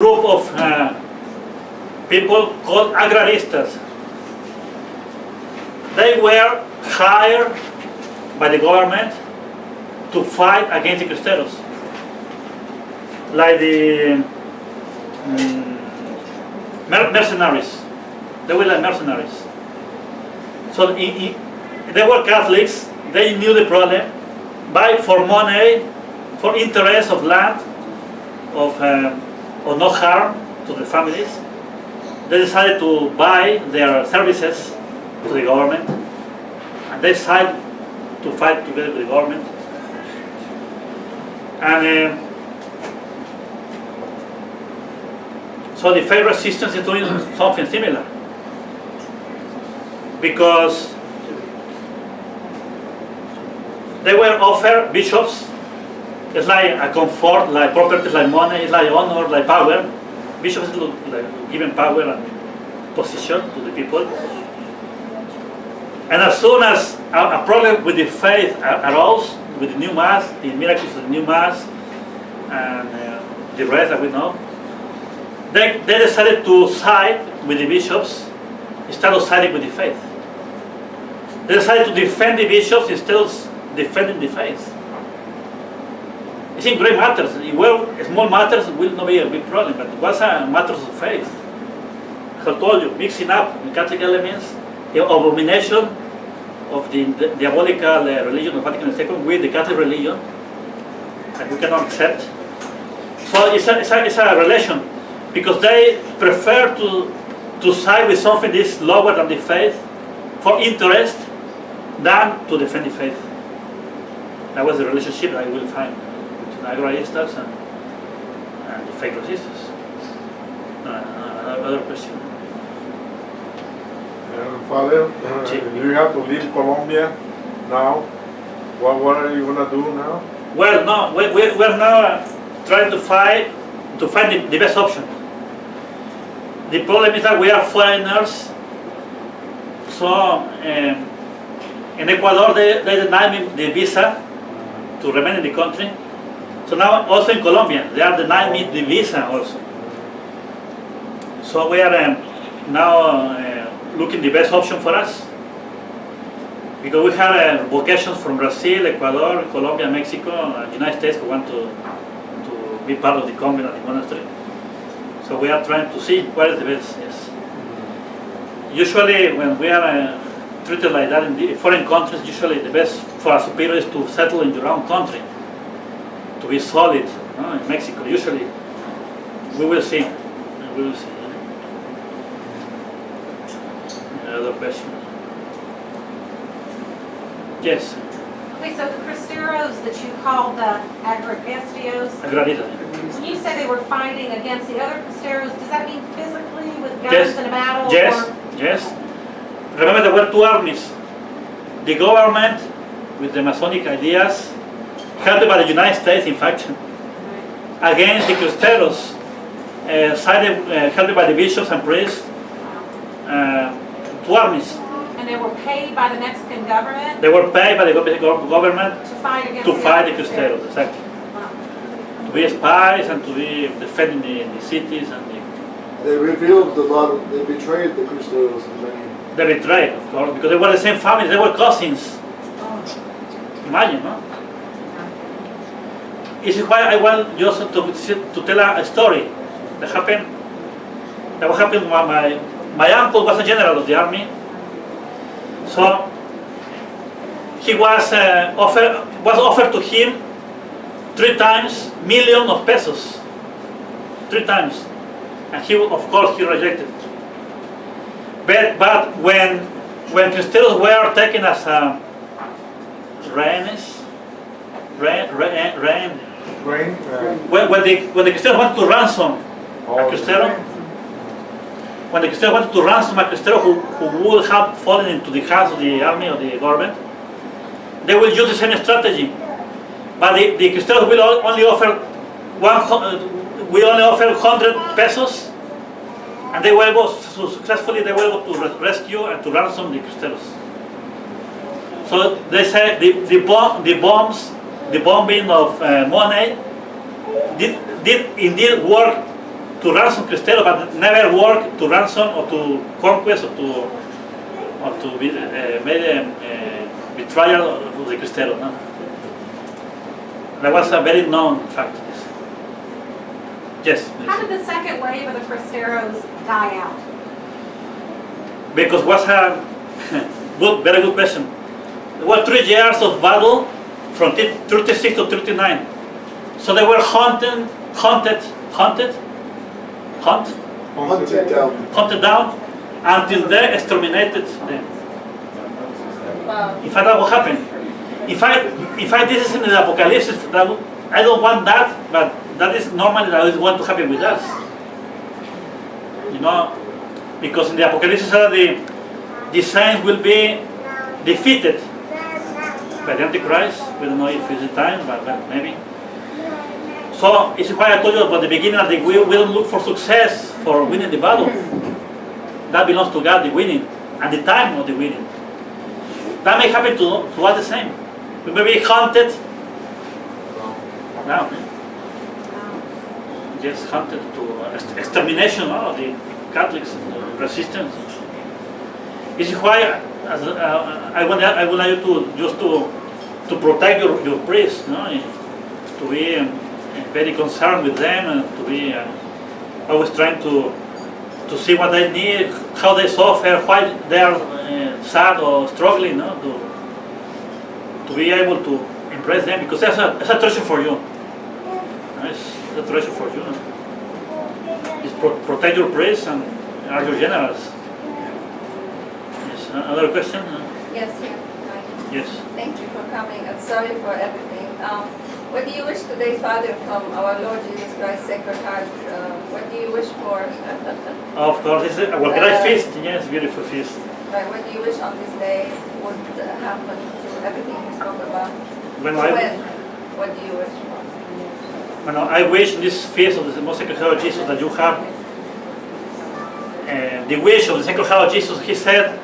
group of people called agraristas. They were hired by the government to fight against the cristeros, like the mercenaries. They were like mercenaries. So they were Catholics. They knew the problem. Buy for money, for interest of land, of no harm to the families. They decided to buy their services to the government, and they decided to fight together with the government. And so the faith resistance is doing something similar, because they were offered bishops. It's like a comfort, like properties, like money, it's like honor, like power. Bishops like given power and position to the people. And as soon as a problem with the faith arose, with the new mass, the miracles of the new mass, and the rest that we know, they decided to side with the bishops instead of siding with the faith. They decided to defend the bishops instead of defending the faith. It's in great matters. Well, small matters will not be a big problem, but what's matters of faith? As I told you, mixing up the Catholic elements, the abomination of the diabolical religion of Vatican II with the Catholic religion, that we cannot accept. So it's a relation, because they prefer to side with something that is lower than the faith for interest than to defend the faith. That was the relationship I will find between agraristas and the faith resistors. Another question. Father, you have to leave Colombia now. What are you going to do now? Well, no, we're now trying to find the best option. The problem is that we are foreigners, so in Ecuador they denied me the visa to remain in the country. So now also in Colombia they are denying me the visa also. So we are now looking the best option for us, because we have vocations from Brazil, Ecuador, Colombia, Mexico, United States who want to be part of the convent and the monastery. So we are trying to see what is the best. Yes. Usually when we are treated like that in the foreign countries, usually the best for a superior is to settle in your own country, to be solid. In Mexico, usually we will see. We will see. Another question. Yes. Okay, so the cristeros that you called the agraristas, when you say they were fighting against the other cristeros, does that mean physically with guns in a battle? Yes, yes. Remember, there were two armies. The government, with the Masonic ideas, helped by the United States, in fact, against the cristeros, helped by the bishops and priests, two armies. And they were paid by the Mexican government? They were paid by the government to fight against the cristeros, exactly. Wow. To be spies and to be defending the cities and They revealed a lot of, they betrayed the cristeros in many. They betrayed, of course, because they were the same family, they were cousins. Imagine, no? This is why I want just to tell a story that happened. That what happened when my uncle was a general of the army. So he was offered to him 3 times million of pesos. 3 times. And he, of course, he rejected. But when cristeros were taken as rehenes, when the cristeros wanted to ransom a cristero, when the cristeros wanted to ransom a cristero who would have fallen into the hands of the army or the government, they will use the same strategy. But the cristeros will only offer 100 pesos, and they were able successfully to rescue and to ransom the cristeros. So they say the bombing of money did indeed work to ransom Cristeros, but never work to ransom or to conquest or to be, made a betrayal of the Cristeros. No? That was a very known fact. Yes. How did the second wave of the Cristeros die out? Because was a very good question. There were 3 years of battle from 36 to 39. So they were hunted down until they exterminated them. Wow. In fact, that will happen. If I this is in the Apocalypse, I don't want that, but that is normally that is what to happen with us. You know, because in the Apocalypse the saints will be defeated by the Antichrist. We don't know if it's the time, but maybe. So it's why I told you about the beginning that we don't look for success for winning the battle. That belongs to God, the winning, and the time of the winning. That may happen to us the same. We may be hunted now. Just hunted to extermination of the Catholics, resistance. This is why I want you to protect your priests, no? To be very concerned with them and to be always trying to see what they need, how they suffer, why they are sad or struggling, no? To be able to impress them, because that's a treasure for you. It's a treasure for you. It's protect your priests and are your generals. Yes. Another question? Yes, here. Yes. Thank you for coming and sorry for everything. What do you wish today, Father, from our Lord Jesus Christ, Sacred Heart? What do you wish for? Of course, it's a great feast. Yes, beautiful feast. Right, what do you wish on this day would happen to everything you spoke about? What do you wish for? I wish in this feast of the Most Sacred Heart of Jesus that you have the wish of the Sacred Heart of Jesus. He said,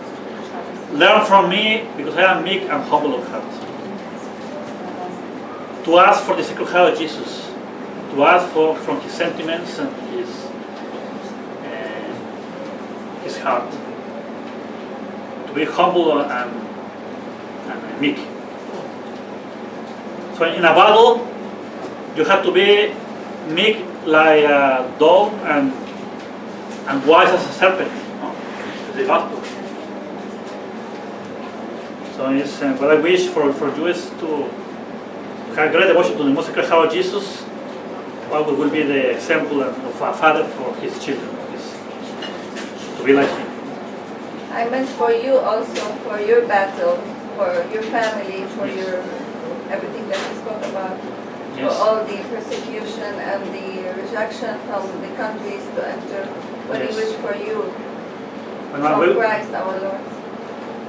"Learn from me, because I am meek and humble of heart." To ask for the Sacred Heart of Jesus, to ask from his sentiments and his heart, to be humble and meek. So in a battle, you have to be meek like a dove and wise as a serpent. No? The gospel. So it's, what I wish for you is to have great devotion to the Most Sacred Heart of Jesus. What will be the example of a father for his children, to be like him. I meant for you also, for your battle, for your family, for your everything that you spoke about, for all the persecution and the rejection from the countries to enter. What do you wish for you, from Christ our Lord?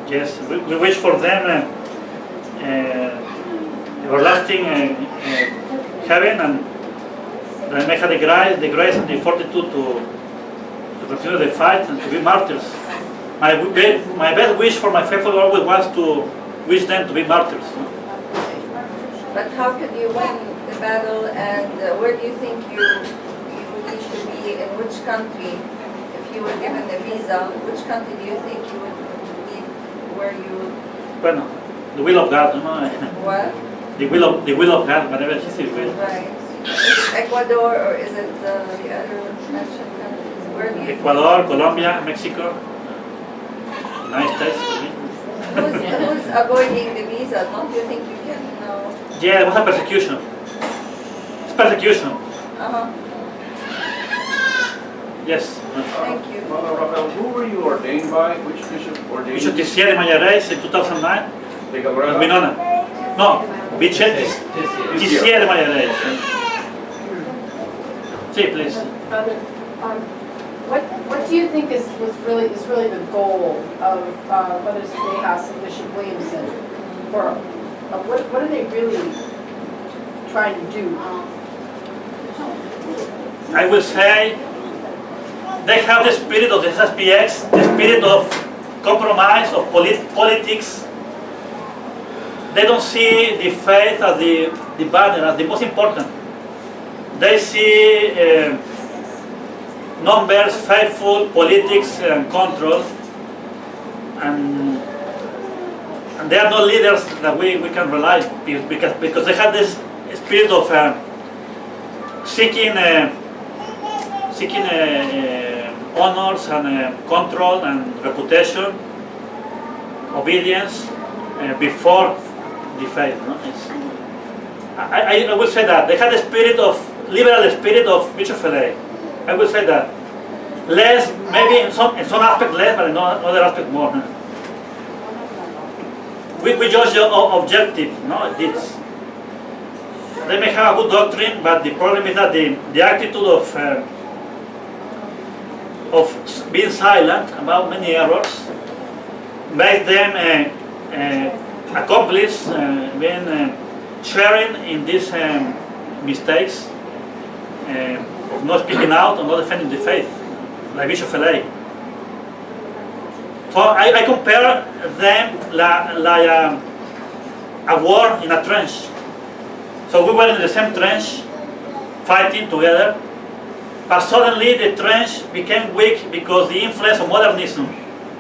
Yes, we wish for them everlasting heaven, and they may have the grace and the fortitude to continue the fight and to be martyrs. My best wish for my faithful always was to wish them to be martyrs. No? But how could you win the battle, and where do you think you need to be, in which country? If you were given a visa, which country do you think you would need, where you would... Bueno, the will of God. No? What? The will of God, whatever He says. Right. Is it Ecuador, or is it the other mentioned countries? Where do you Ecuador, Colombia, Mexico, United States. Who's avoiding the visa? Don't you think you can know? Yeah, it was a persecution. It's persecution. Thank Yes. you. Father Raphael, who were you ordained by? Which bishop ordained you? Bishop Tisier de Mayares in 2009. De Cabrera? Winona. No, Bishop Tisier de Mayares. Sí, please. Father, what do you think is really the goal of Father Zebejas and Bishop Williamson? What are they really trying to do? I will say they have the spirit of the SSPX, the spirit of compromise, of politics. They don't see the faith as the burden, as the most important. They see numbers, faithful, politics, and control. And they are not leaders that we can rely because they have this spirit of seeking honors and control and reputation, obedience before the faith. No? I would say that they had the spirit of liberal spirit of Bishop Fede. I would say that less, maybe in some aspect less, but in other aspect more. No? We judge the objective, no deeds. They may have a good doctrine, but the problem is that the attitude of being silent about many errors makes them accomplice being sharing in these mistakes of not speaking out and not defending the faith, like Bishop Fede. So I compare them like a war in a trench. So we were in the same trench, fighting together, but suddenly the trench became weak because the influence of modernism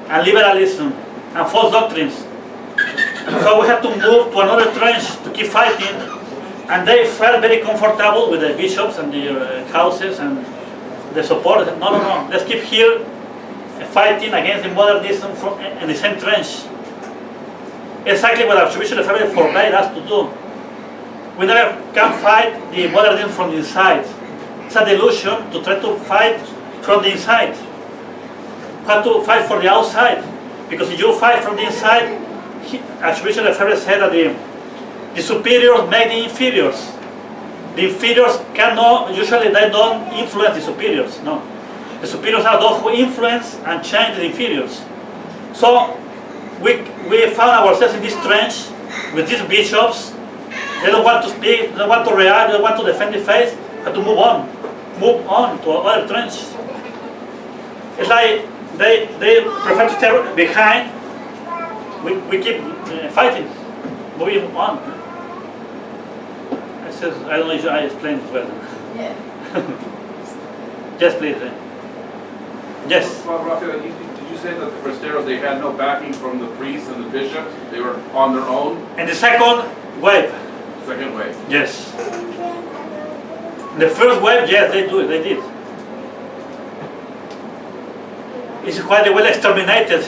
and liberalism and false doctrines. So we had to move to another trench to keep fighting, and they felt very comfortable with the bishops and the houses and the support. No, let's keep here fighting against the modernism in the same trench. Exactly what Archbishop Raphael forbade us to do. We never can fight the modernism from the inside. It's a delusion to try to fight from the inside. You have to fight for the outside. Because if you fight from the inside, Archbishop Raphael said that the superiors make the inferiors. The inferiors cannot, usually they don't influence the superiors, no. The superiors are those who influence and change the inferiors. So we found ourselves in this trench with these bishops. They don't want to speak, they don't want to react, they don't want to defend the faith, but to move on to other trench. It's like they prefer to stay behind. We keep fighting, moving on. I don't know if I explained it well. Yeah. Yes, please. Yes. Well, Raphael, did you say that the Cristeros, they had no backing from the priests and the bishops? They were on their own? And the second wave. Second wave. Yes. The first wave, yes, they did. It's quite well exterminated.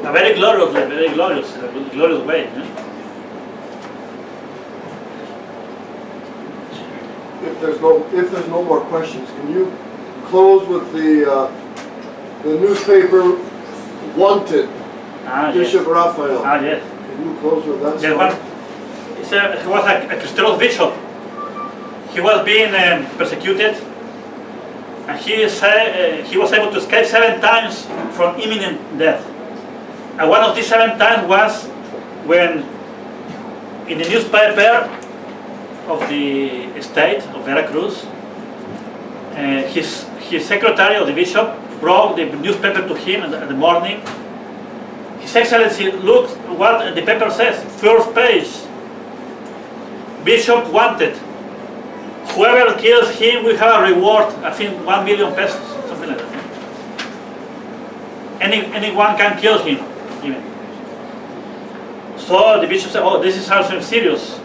A very glorious way. Yeah? If there's no more questions, can you close with the newspaper wanted Bishop Raphael? Yes. Can you close with that? Yes, he was a Cristeros bishop. He was being persecuted, and he said he was able to escape 7 times from imminent death. And one of these 7 times was when, in the newspaper of the state of Veracruz, his secretary of the bishop brought the newspaper to him in the morning. His Excellency, look what the paper says, first page. Bishop wanted. Whoever kills him will have a reward, I think 1 million pesos, something like that. Anyone can kill him, even. So the bishop said, oh, this is something serious.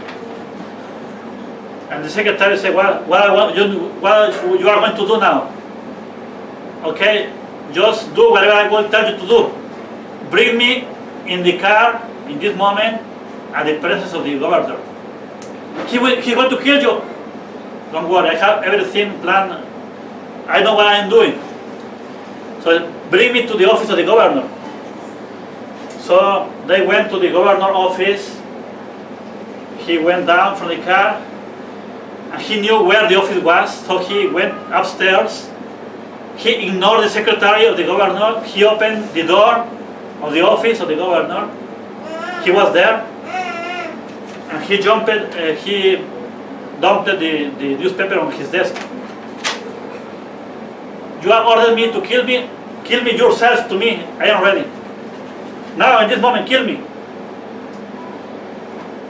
And the secretary said, what you are going to do now? Okay, just do whatever I will tell you to do. Bring me in the car, in this moment, at the presence of the governor. He's going to kill you. Don't worry, I have everything planned. I know what I am doing. So bring me to the office of the governor. So they went to the governor's office. He went down from the car, and he knew where the office was, so he went upstairs. He ignored the secretary of the governor. He opened the door of the office of the governor. He was there, and he dumped the newspaper on his desk. You have ordered me to kill me? Kill me yourself to me. I am ready. Now, in this moment, kill me.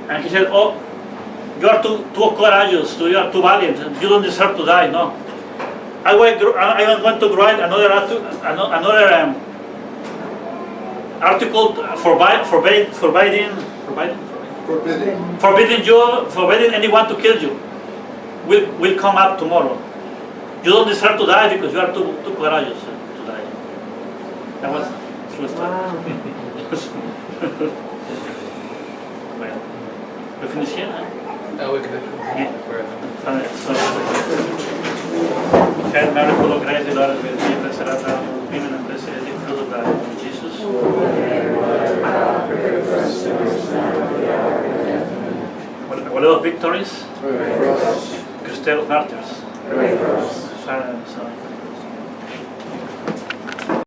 And he said, oh, you are too courageous, you are too valiant, you don't deserve to die, no. I am going to write another article forbidding anyone to kill you. Will come up tomorrow. You don't deserve to die because you are too courageous to die. That was true story. Well, we finish here, huh? We can Hail Mary, full of grace, the Lord is with thee. Blessed art thou among women, and blessed is the fruit of thy womb, Jesus. What of victories? Cristeros martyrs. Sorry.